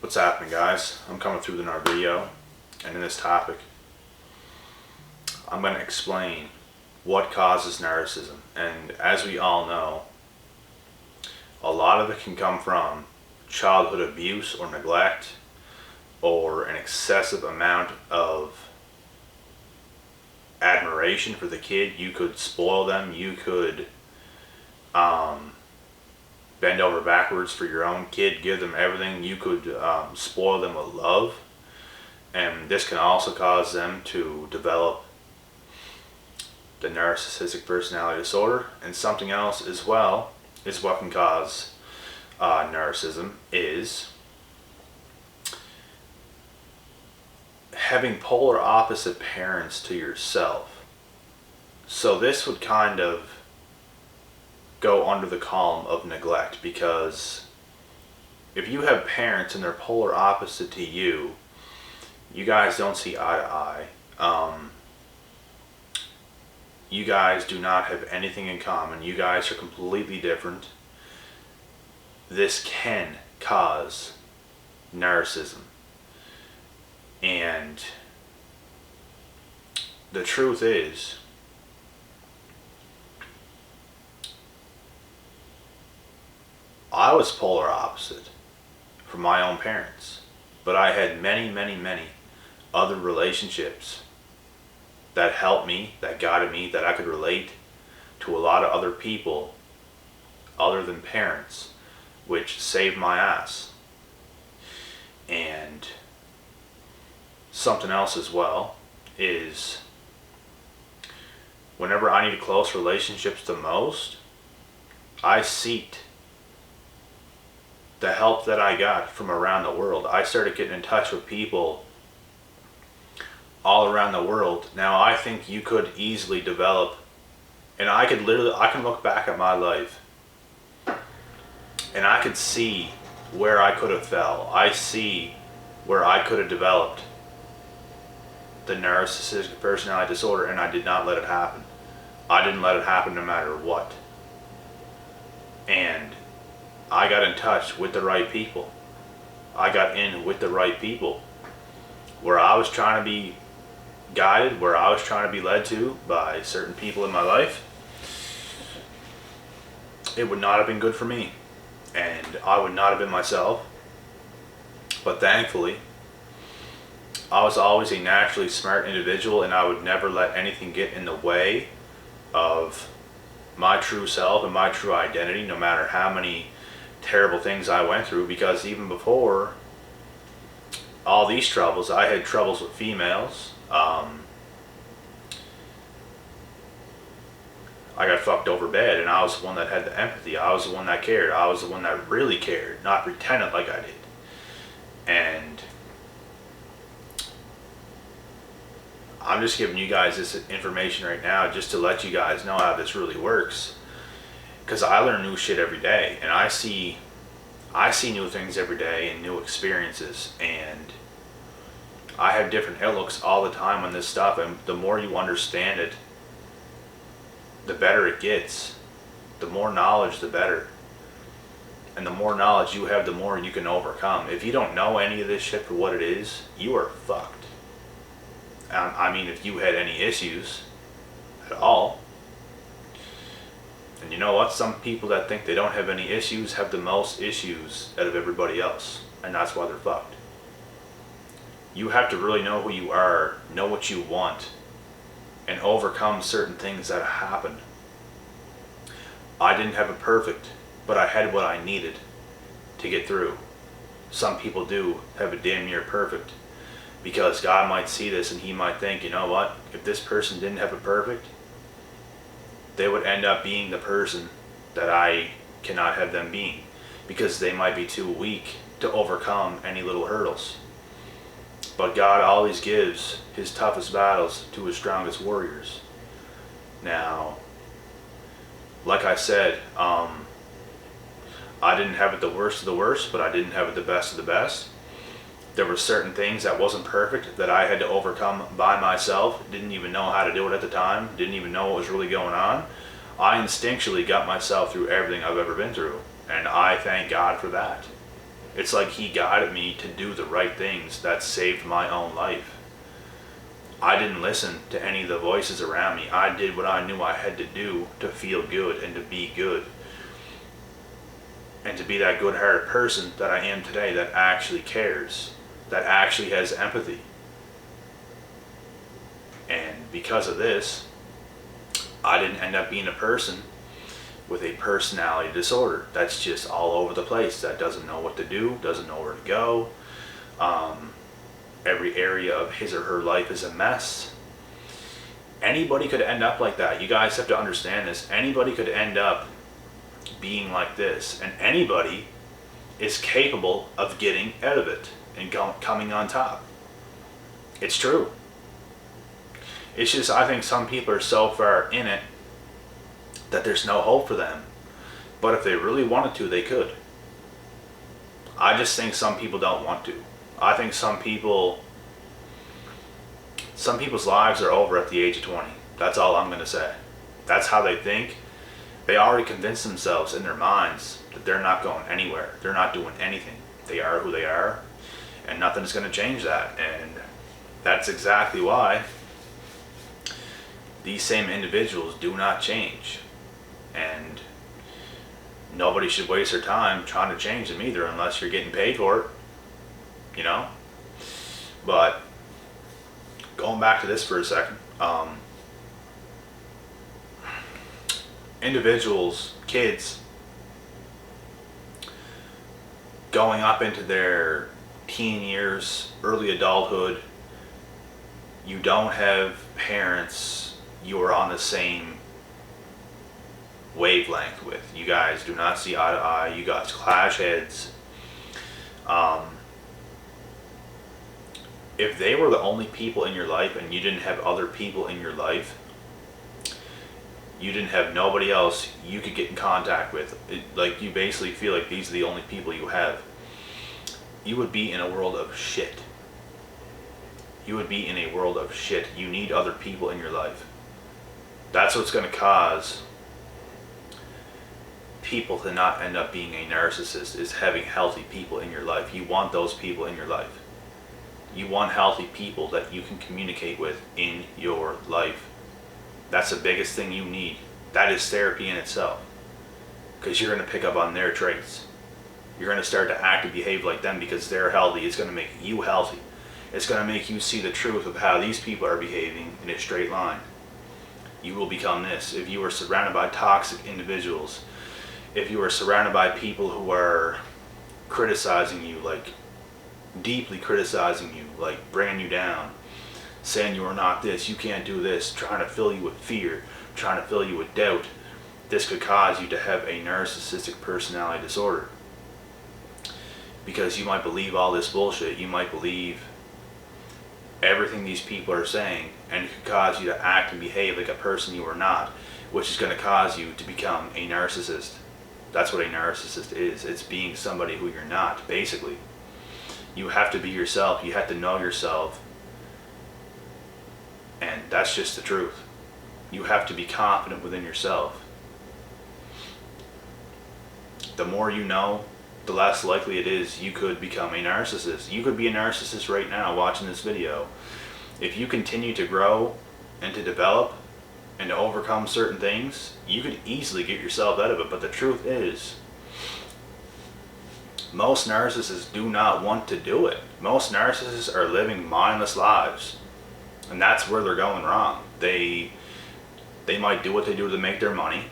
What's happening, guys? I'm coming through with another video, and in this topic I'm going to explain what causes narcissism. And as we all know, a lot of it can come from childhood abuse or neglect, or an excessive amount of admiration for the kid. You could spoil them, you could bend over backwards for your own kid, give them everything. You could spoil them with love, and this can also cause them to develop the narcissistic personality disorder. And something else as well is what can cause narcissism is having polar opposite parents to yourself. So this would kind of go under the column of neglect, because if you have parents and they're polar opposite to you, you guys don't see eye to eye. You guys do not have anything in common. You guys are completely different. This can cause narcissism. And the truth is, I was polar opposite from my own parents, but I had many other relationships that helped me, that guided me, that I could relate to a lot of other people other than parents, which saved my ass. And something else as well is, whenever I needed close relationships the most, I sought the help that I got from around the world. I started getting in touch with people all around the world. Now, I think you could easily develop, and I can look back at my life and I could see where I could have fell. I see where I could have developed the narcissistic personality disorder, and I did not let it happen. I didn't let it happen no matter what. And I got in touch with the right people. I got in with the right people. Where I was trying to be guided, where I was trying to be led to by certain people in my life, it would not have been good for me. And I would not have been myself. But thankfully, I was always a naturally smart individual, and I would never let anything get in the way of my true self and my true identity, no matter how many terrible things I went through. Because even before all these troubles, I had troubles with females. I got fucked over bad, and I was the one that had the empathy. I was the one that cared. I was the one that really cared, not pretended like I did. And I'm just giving you guys this information right now just to let you guys know how this really works. Because I learn new shit every day, and I see new things every day and new experiences, and I have different outlooks all the time on this stuff. And the more you understand it, the better it gets. The more knowledge, the better. And the more knowledge you have, the more you can overcome. If you don't know any of this shit for what it is, you are fucked. I mean, if you had any issues at all. And you know what? Some people that think they don't have any issues have the most issues out of everybody else. And that's why they're fucked. You have to really know who you are, know what you want, and overcome certain things that happen. I didn't have it perfect, but I had what I needed to get through. Some people do have it damn near perfect, because God might see this and he might think, you know what, if this person didn't have it perfect, they would end up being the person that I cannot have them being, because they might be too weak to overcome any little hurdles. But God always gives his toughest battles to his strongest warriors. Now, like I said, I didn't have it the worst of the worst, but I didn't have it the best of the best. There were certain things that wasn't perfect that I had to overcome by myself. Didn't even know how to do it at the time. Didn't even know what was really going on. I instinctually got myself through everything I've ever been through, and I thank God for that. It's like he guided me to do the right things that saved my own life. I didn't listen to any of the voices around me. I did what I knew I had to do to feel good and to be good. And to be that good-hearted person that I am today, that actually cares, that actually has empathy. And because of this, I didn't end up being a person with a personality disorder that's just all over the place, that doesn't know what to do, doesn't know where to go. Every area of his or her life is a mess. Anybody could end up like that. You guys have to understand this. Anybody could end up being like this, and anybody is capable of getting out of it and coming on top. It's true. It's just, I think some people are so far in it that there's no hope for them. But if they really wanted to, they could. I just think some people don't want to. I think some people's lives are over at the age of 20. That's all I'm going to say. That's how they think. They already convinced themselves in their minds that they're not going anywhere. They're not doing anything. They are who they are, and nothing's going to change that. And that's exactly why these same individuals do not change. And nobody should waste their time trying to change them either, unless you're getting paid for it, you know? But going back to this for a second, individuals, kids, going up into their teen years, early adulthood, you don't have parents you are on the same wavelength with. You guys do not see eye to eye. You guys clash heads. If they were the only people in your life and you didn't have other people in your life, you didn't have nobody else you could get in contact with, like you basically feel like these are the only people you have, you would be in a world of shit. You would be in a world of shit. You need other people in your life. That's what's going to cause people to not end up being a narcissist, is having healthy people in your life. You want those people in your life. You want healthy people that you can communicate with in your life. That's the biggest thing you need. That is therapy in itself. Because you're going to pick up on their traits. You're going to start to act and behave like them because they're healthy. It's going to make you healthy. It's going to make you see the truth of how these people are behaving in a straight line. You will become this. If you are surrounded by toxic individuals, if you are surrounded by people who are criticizing you, like deeply criticizing you, like bringing you down, saying you are not this, you can't do this, trying to fill you with fear, trying to fill you with doubt, this could cause you to have a narcissistic personality disorder. Because you might believe all this bullshit, you might believe everything these people are saying, and it could cause you to act and behave like a person you are not, which is going to cause you to become a narcissist. That's what a narcissist is. It's being somebody who you're not, basically. You have to be yourself. You have to know yourself. And that's just the truth. You have to be confident within yourself. The more you know, the less likely it is you could become a narcissist. You could be a narcissist right now watching this video. If you continue to grow and to develop and to overcome certain things, you could easily get yourself out of it. But the truth is, most narcissists do not want to do it. Most narcissists are living mindless lives. And that's where they're going wrong. They might do what they do to make their money,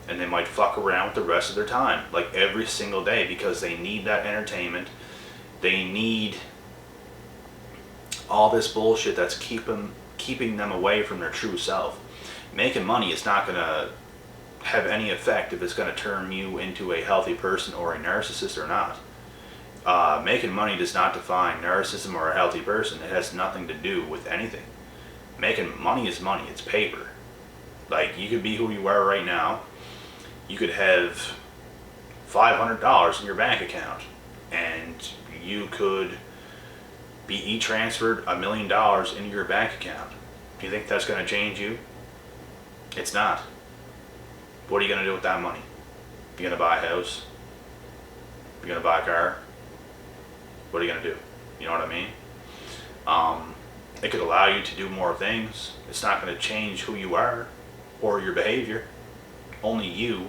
and they might fuck around with the rest of their time, like every single day, because they need that entertainment. They need all this bullshit that's keeping them away from their true self. Making money is not going to have any effect if it's going to turn you into a healthy person or a narcissist or not. Making money does not define narcissism or a healthy person. It has nothing to do with anything. Making money is money. It's paper. Like, you could be who you are right now. You could have $500 in your bank account, and you could be e-transferred $1 million into your bank account. Do you think that's going to change you? It's not. What are you going to do with that money? You going to buy a house? You going to buy a car? what are you going to do? You know what I mean? It could allow you to do more things. It's not going to change who you are or your behavior. Only you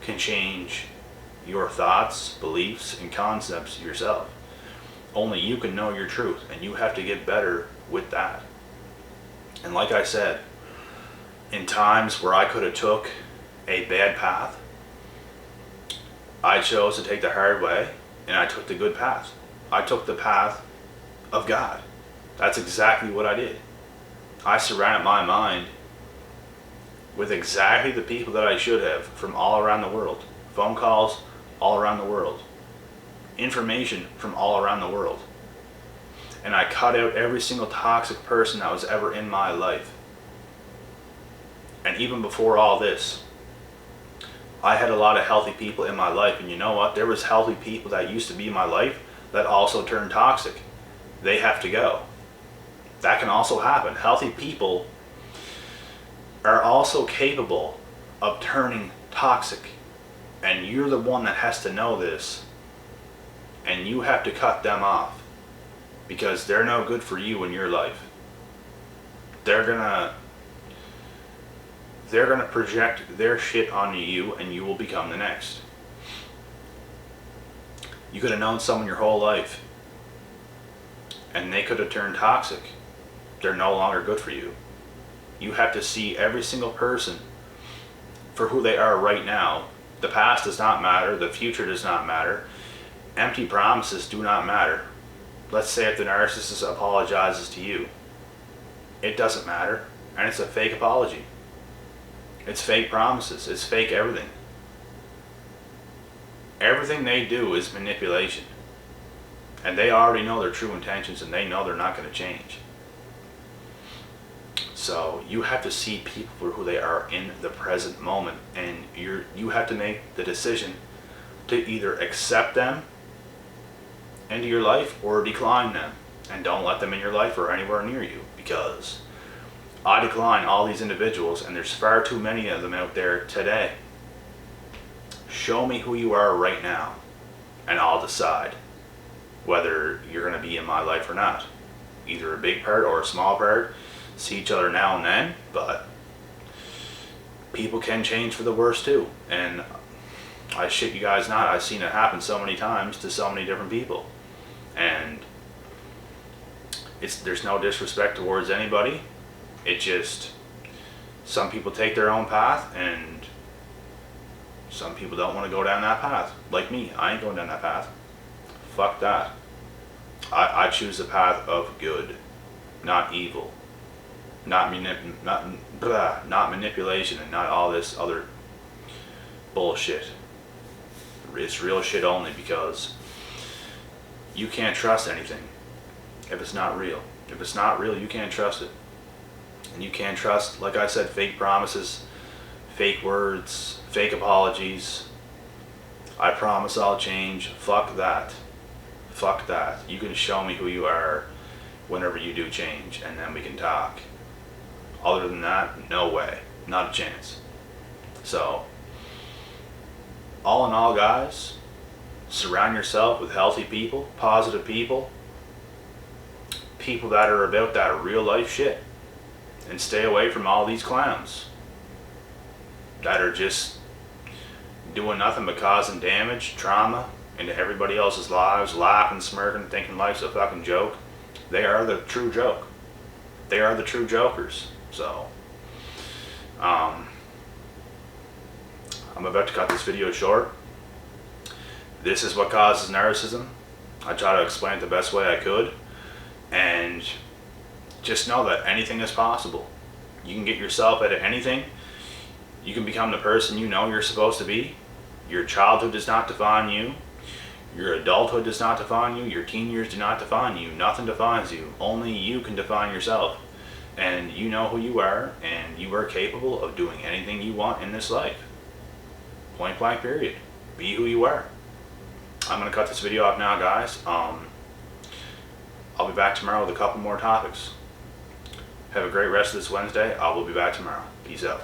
can change your thoughts, beliefs, and concepts yourself. Only you can know your truth, and you have to get better with that. And like I said, in times where I could have took a bad path, I chose to take the hard way, and I took the good path. I took the path of God. That's exactly what I did. I surrounded my mind with exactly the people that I should have from all around the world. Phone calls all around the world. Information from all around the world. And I cut out every single toxic person that was ever in my life. And even before all this, I had a lot of healthy people in my life. And you know what? There was healthy people that used to be in my life that also turned toxic. They have to go. That can also happen. Healthy people are also capable of turning toxic. And you're the one that has to know this. And you have to cut them off. Because they're no good for you in your life. They're gonna project their shit onto you, and you will become the next. You could have known someone your whole life, and they could have turned toxic. They're no longer good for you. You have to see every single person for who they are right now. The past does not matter. The future does not matter. Empty promises do not matter. Let's say if the narcissist apologizes to you. It doesn't matter. And it's a fake apology. It's fake promises. It's fake everything. Everything they do is manipulation. And they already know their true intentions, and they know they're not going to change. So you have to see people for who they are in the present moment, and you have to make the decision to either accept them into your life or decline them, and don't let them in your life or anywhere near you, because I decline all these individuals, and there's far too many of them out there today. Show me who you are right now, and I'll decide whether you're going to be in my life or not. Either a big part or a small part. See each other now and then, but people can change for the worse too. And I shit you guys not, I've seen it happen so many times to so many different people. And there's no disrespect towards anybody. It just, some people take their own path, and some people don't want to go down that path. Like me, I ain't going down that path. Fuck that. I choose the path of good, not evil. Not manipulation, and not all this other bullshit. It's real shit only, because you can't trust anything if it's not real. If it's not real, you can't trust it. And you can't trust, like I said, fake promises, fake words, fake apologies. I promise I'll change. Fuck that. Fuck that. You can show me who you are whenever you do change, and then we can talk. Other than that, no way. Not a chance. So, all in all, guys, surround yourself with healthy people, positive people, people that are about that real life shit, and stay away from all these clowns that are just doing nothing but causing damage, trauma into everybody else's lives, laughing, smirking, thinking life's a fucking joke. They are the true joke. They are the true jokers. So, I'm about to cut this video short. This is what causes narcissism. I try to explain it the best way I could. And just know that anything is possible. You can get yourself out of anything. You can become the person you know you're supposed to be. Your childhood does not define you. Your adulthood does not define you. Your teen years do not define you. Nothing defines you. Only you can define yourself. And you know who you are, and you are capable of doing anything you want in this life. Point blank period. Be who you are. I'm going to cut this video off now, guys. I'll be back tomorrow with a couple more topics. Have a great rest of this Wednesday. I will be back tomorrow. Peace out.